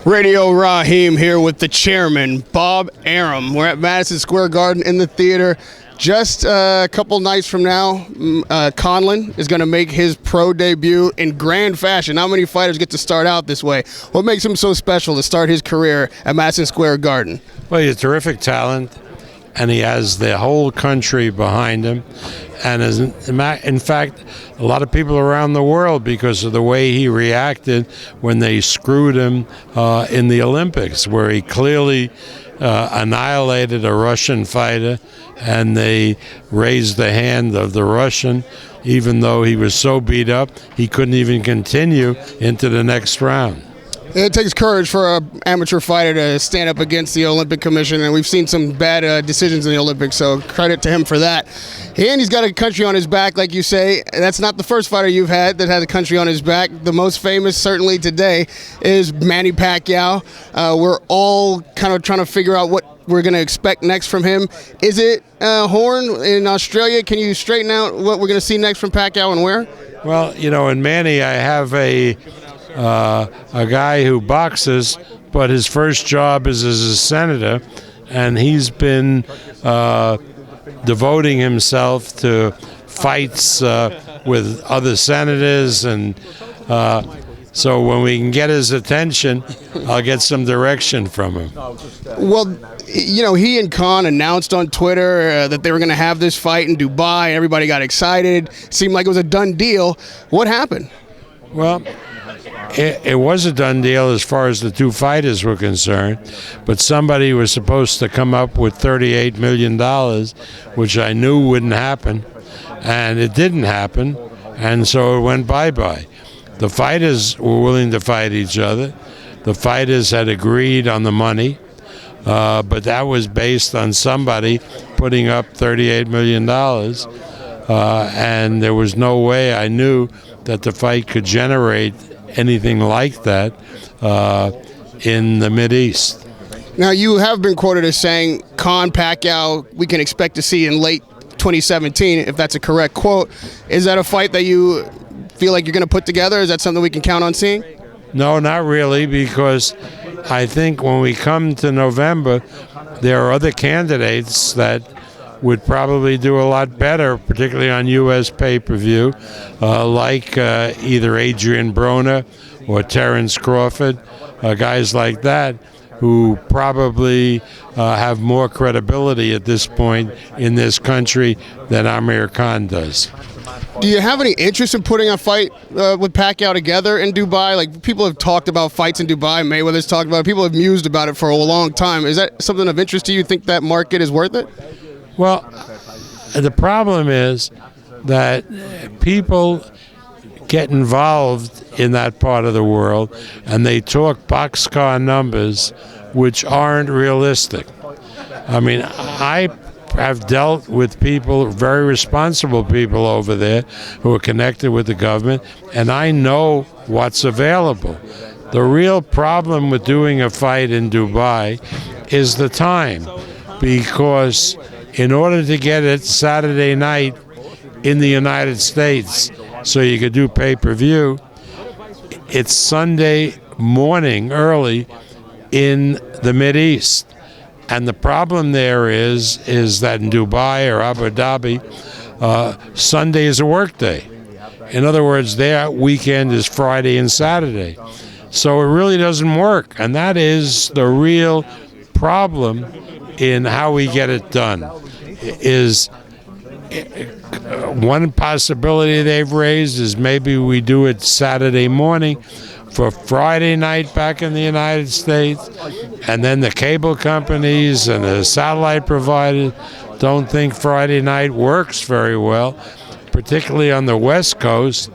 Radio Raheem here with the chairman, Bob Arum. We're at Madison Square Garden in the theater. Just a couple nights from now, Conlon is going to make his pro debut in grand fashion. Not many fighters get to start out this way. What makes him so special to start his career at Madison Square Garden? Well, he's a terrific talent, and he has the whole country behind him. And in fact, a lot of people around the world, because of the way he reacted when they screwed him in the Olympics, where he clearly annihilated a Russian fighter, and they raised the hand of the Russian, even though he was so beat up he couldn't even continue into the next round. It takes courage for an amateur fighter to stand up against the Olympic Commission, and we've seen some bad decisions in the Olympics, so credit to him for that. And he's got a country on his back, like you say. That's not the first fighter you've had that has a country on his back. The most famous, certainly today, is Manny Pacquiao. We're all kind of trying to figure out what we're going to expect next from him. Is it Horn in Australia? Can you straighten out what we're going to see next from Pacquiao and where? Well, you know, in Manny, I have a guy who boxes, but his first job is as a senator, and he's been devoting himself to fights with other senators, and so when we can get his attention, I'll get some direction from him. Well, you know, he and Khan announced on Twitter that they were going to have this fight in Dubai. Everybody got excited. Seemed like it was a done deal. What happened? Well, it was a done deal as far as the two fighters were concerned, but somebody was supposed to come up with $38 million, which I knew wouldn't happen, and it didn't happen, and so it went bye-bye. The fighters were willing to fight each other. The fighters had agreed on the money, but that was based on somebody putting up $38 million, and there was no way I knew that the fight could generate anything like that in the Mideast. Now, you have been quoted as saying Khan Pacquiao we can expect to see in late 2017, if that's a correct quote. Is that a fight that you feel like you're going to put together? Is that something we can count on seeing? No, not really, because I think when we come to November, there are other candidates that would probably do a lot better, particularly on U.S. pay-per-view, like either Adrian Broner or Terence Crawford, guys like that, who probably have more credibility at this point in this country than Amir Khan does. Do you have any interest in putting a fight with Pacquiao together in Dubai? Like, people have talked about fights in Dubai. Mayweather's talked about it. People have mused about it for a long time. Is that something of interest to you? Think that market is worth it? Well, the problem is that people get involved in that part of the world and they talk boxcar numbers which aren't realistic. I mean, I have dealt with people, very responsible people over there who are connected with the government, and I know what's available. The real problem with doing a fight in Dubai is the time, because in order to get it Saturday night in the United States so you could do pay-per-view, it's Sunday morning early in the Mideast. And the problem there is that in Dubai or Abu Dhabi, Sunday is a work day. In other words, their weekend is Friday and Saturday. So it really doesn't work. And that is the real problem in how we get it done. Is one possibility they've raised is maybe we do it Saturday morning for Friday night back in the United States, and then the cable companies and the satellite providers don't think Friday night works very well, particularly on the West Coast,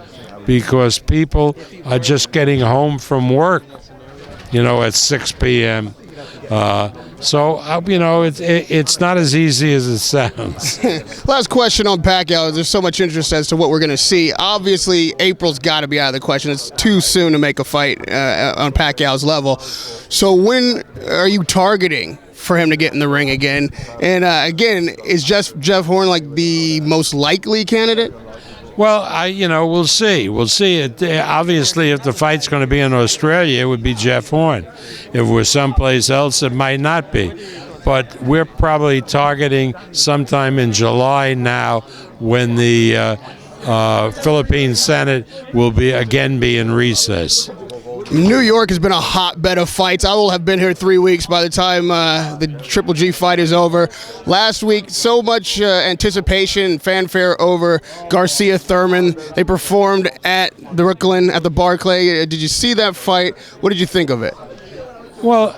because people are just getting home from work, you know, at 6 p.m. It's not as easy as it sounds. Last question on Pacquiao. There's so much interest as to what we're going to see. Obviously, April's got to be out of the question. It's too soon to make a fight on Pacquiao's level. So when are you targeting for him to get in the ring again? And again, is Jeff Horn like the most likely candidate? Well, we'll see. We'll see. Obviously, if the fight's going to be in Australia, it would be Jeff Horn. If it was someplace else, it might not be. But we're probably targeting sometime in July now, when the Philippine Senate will be in recess. New York has been a hotbed of fights. I will have been here 3 weeks by the time the Triple G fight is over. Last week, so much anticipation, fanfare over Garcia Thurman. They performed at the Brooklyn at the Barclay. Did you see that fight? What did you think of it? Well,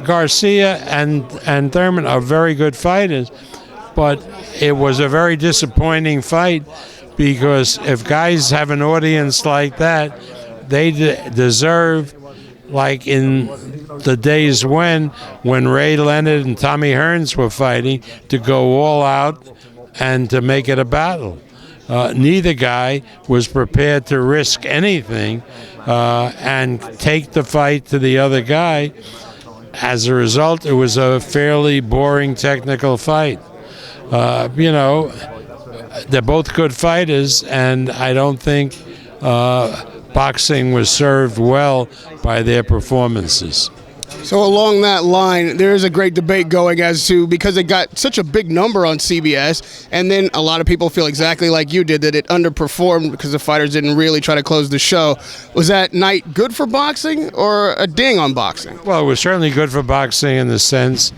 Garcia and Thurman are very good fighters, but it was a very disappointing fight, because if guys have an audience like that, they deserve, like in the days when Ray Leonard and Tommy Hearns were fighting, to go all out and to make it a battle. Neither guy was prepared to risk anything and take the fight to the other guy. As a result, it was a fairly boring technical fight. They're both good fighters, and I don't think boxing was served well by their performances. So along that line, there is a great debate going as to, because it got such a big number on CBS, and then a lot of people feel exactly like you did, that it underperformed because the fighters didn't really try to close the show. Was that night good for boxing, or a ding on boxing? Well, it was certainly good for boxing in the sense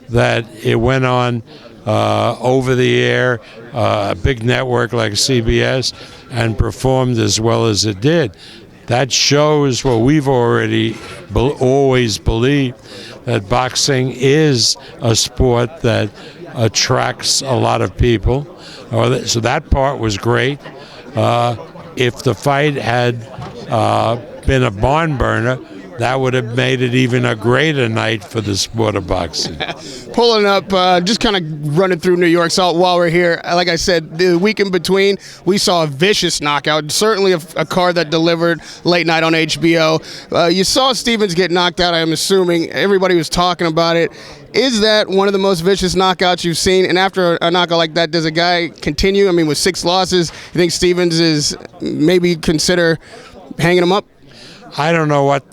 that it went on over the air, a big network like CBS, and performed as well as it did. That shows what we've already always believed, that boxing is a sport that attracts a lot of people. So that part was great. If the fight had been a barn burner, that would have made it even a greater night for the sport of boxing. Pulling up, just kind of running through New York. So while we're here, like I said, the week in between, we saw a vicious knockout. Certainly a card that delivered late night on HBO. You saw Stevens get knocked out, I'm assuming. Everybody was talking about it. Is that one of the most vicious knockouts you've seen? And after a knockout like that, does a guy continue? I mean, with 6 losses, you think Stevens is maybe consider hanging him up? I don't know what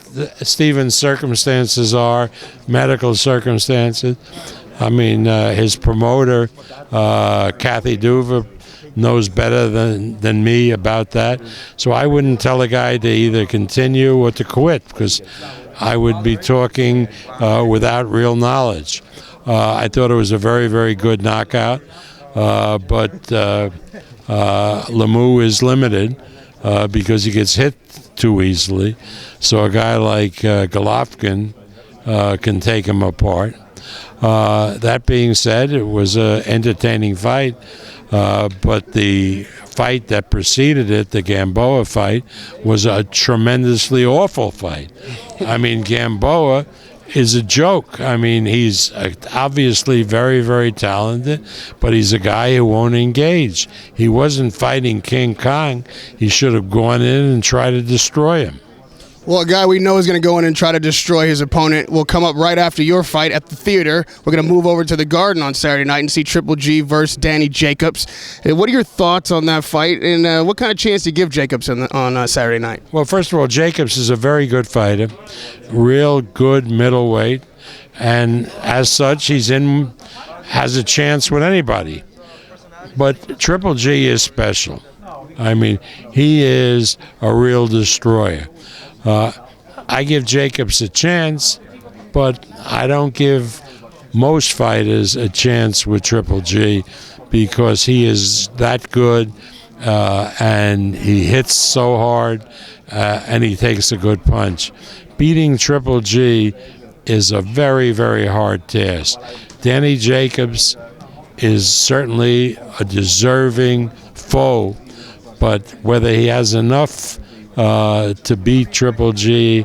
Stevens' circumstances are, medical circumstances. I mean, his promoter, Kathy Duver, knows better than me about that. So I wouldn't tell a guy to either continue or to quit, because I would be talking without real knowledge. I thought it was a very, very good knockout, but Lemieux is limited because he gets hit too easily. So a guy like Golovkin can take him apart. That being said, it was an entertaining fight, but the fight that preceded it, the Gamboa fight, was a tremendously awful fight. I mean, Gamboa is a joke. I mean, he's obviously very, very talented, but he's a guy who won't engage. He wasn't fighting King Kong. He should have gone in and tried to destroy him. Well, a guy we know is going to go in and try to destroy his opponent will come up right after your fight at the theater. We're going to move over to the Garden on Saturday night and see Triple G versus Danny Jacobs. What are your thoughts on that fight, and what kind of chance do you give Jacobs on Saturday night? Well, first of all, Jacobs is a very good fighter, real good middleweight, and as such, has a chance with anybody. But Triple G is special. I mean, he is a real destroyer. I give Jacobs a chance, but I don't give most fighters a chance with Triple G, because he is that good, and he hits so hard, and he takes a good punch. Beating Triple G is a very, very hard task. Danny Jacobs is certainly a deserving foe, but whether he has enough to beat Triple G,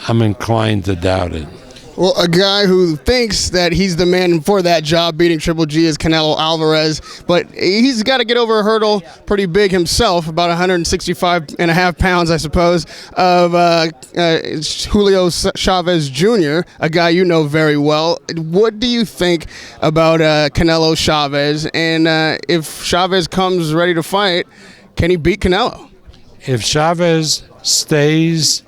I'm inclined to doubt it. Well, a guy who thinks that he's the man for that job beating Triple G is Canelo Alvarez, but he's got to get over a hurdle pretty big himself, about 165.5 pounds, I suppose, of Julio Chavez Jr., a guy you know very well. What do you think about Canelo Chavez? And if Chavez comes ready to fight, Can he beat Canelo? If Chavez stays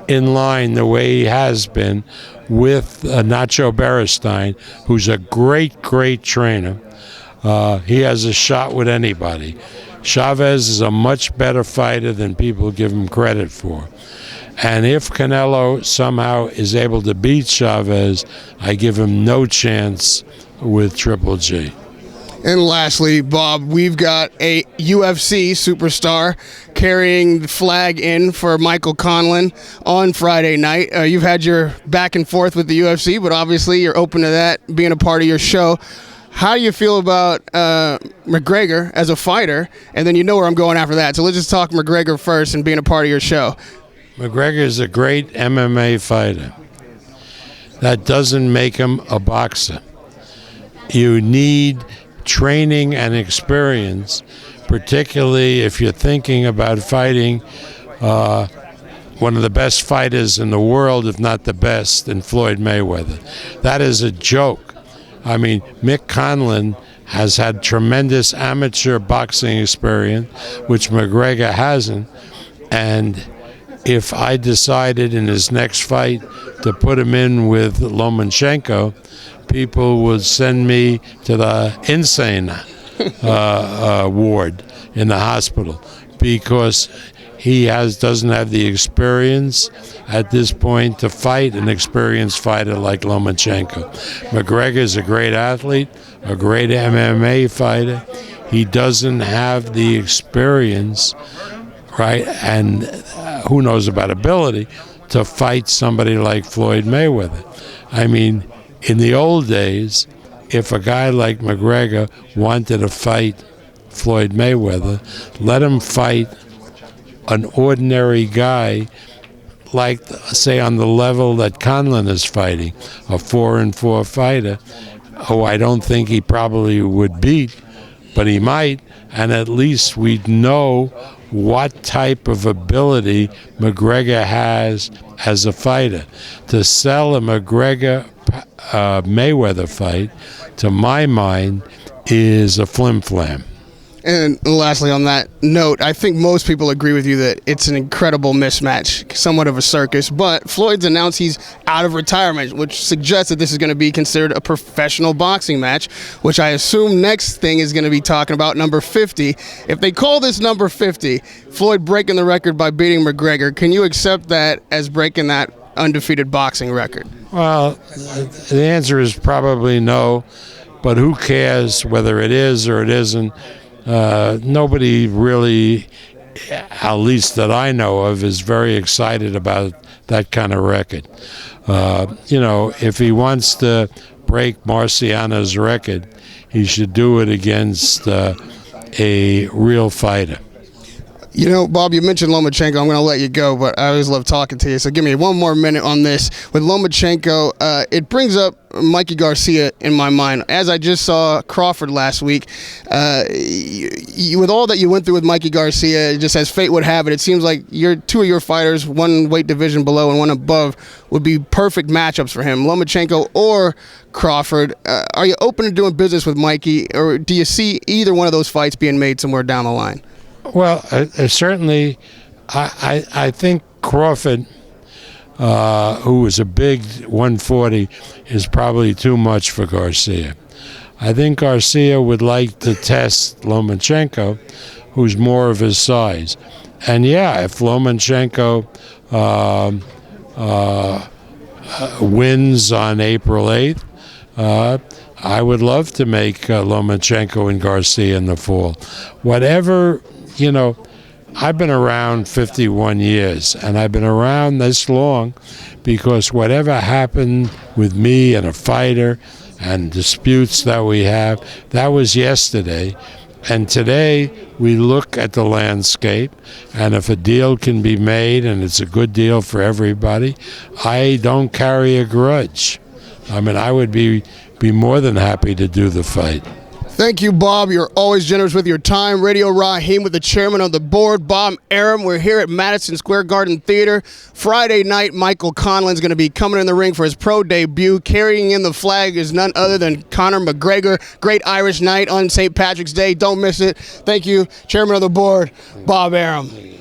in line the way he has been with Nacho Beristain, who's a great, great trainer, he has a shot with anybody. Chavez is a much better fighter than people give him credit for. And if Canelo somehow is able to beat Chavez, I give him no chance with Triple G. And lastly, Bob, we've got a UFC superstar carrying the flag in for Michael Conlan on Friday night. You've had your back and forth with the UFC, but obviously you're open to that being a part of your show. How do you feel about McGregor as a fighter? And then you know where I'm going after that. So let's just talk McGregor first and being a part of your show. McGregor is a great MMA fighter. That doesn't make him a boxer. You need training and experience, particularly if you're thinking about fighting one of the best fighters in the world, if not the best, in Floyd Mayweather. That is a joke. I mean, Mick Conlan has had tremendous amateur boxing experience, which McGregor hasn't, and if I decided in his next fight to put him in with Lomachenko, people would send me to the insane ward in the hospital because he doesn't have the experience at this point to fight an experienced fighter like Lomachenko. McGregor is a great athlete, a great MMA fighter. He doesn't have the experience, right, and who knows about ability to fight somebody like Floyd Mayweather. I mean, in the old days, if a guy like McGregor wanted to fight Floyd Mayweather, let him fight an ordinary guy, like, say, on the level that Conlan is fighting, a 4-4 fighter, who I don't think he probably would beat, but he might, and at least we'd know what type of ability McGregor has as a fighter. To sell a McGregor Mayweather fight, to my mind, is a flim-flam. And lastly, on that note, I think most people agree with you that it's an incredible mismatch, somewhat of a circus. But Floyd's announced he's out of retirement, which suggests that this is going to be considered a professional boxing match, which I assume next thing is going to be talking about number 50. If they call this number 50, Floyd breaking the record by beating McGregor, can you accept that as breaking that undefeated boxing record? Well, the answer is probably no, but who cares whether it is or it isn't? Nobody really, at least that I know of, is very excited about that kind of record. If he wants to break Marciano's record, he should do it against a real fighter. You know, Bob, you mentioned Lomachenko. I'm going to let you go, but I always love talking to you. So give me one more minute on this. With Lomachenko, it brings up Mikey Garcia in my mind. As I just saw Crawford last week, with all that you went through with Mikey Garcia, just as fate would have it, it seems like two of your fighters, one weight division below and one above, would be perfect matchups for him. Lomachenko or Crawford. Are you open to doing business with Mikey, or do you see either one of those fights being made somewhere down the line? Well, certainly, I think Crawford, who is a big 140, is probably too much for Garcia. I think Garcia would like to test Lomachenko, who's more of his size. And yeah, if Lomachenko wins on April 8th, I would love to make Lomachenko and Garcia in the fall. Whatever. I've been around 51 years, and I've been around this long because whatever happened with me and a fighter and disputes that we have, that was yesterday. And today we look at the landscape, and if a deal can be made and it's a good deal for everybody, I don't carry a grudge. I mean, I would be more than happy to do the fight. Thank you, Bob. You're always generous with your time. Radio Raheem with the chairman of the board, Bob ARUM. We're here at Madison Square Garden Theater. Friday night, Michael Conlan's going to be coming in the ring for his pro debut. Carrying in the flag is none other than Conor McGregor. Great Irish night on St. Patrick's Day. Don't miss it. Thank you, chairman of the board, Bob ARUM.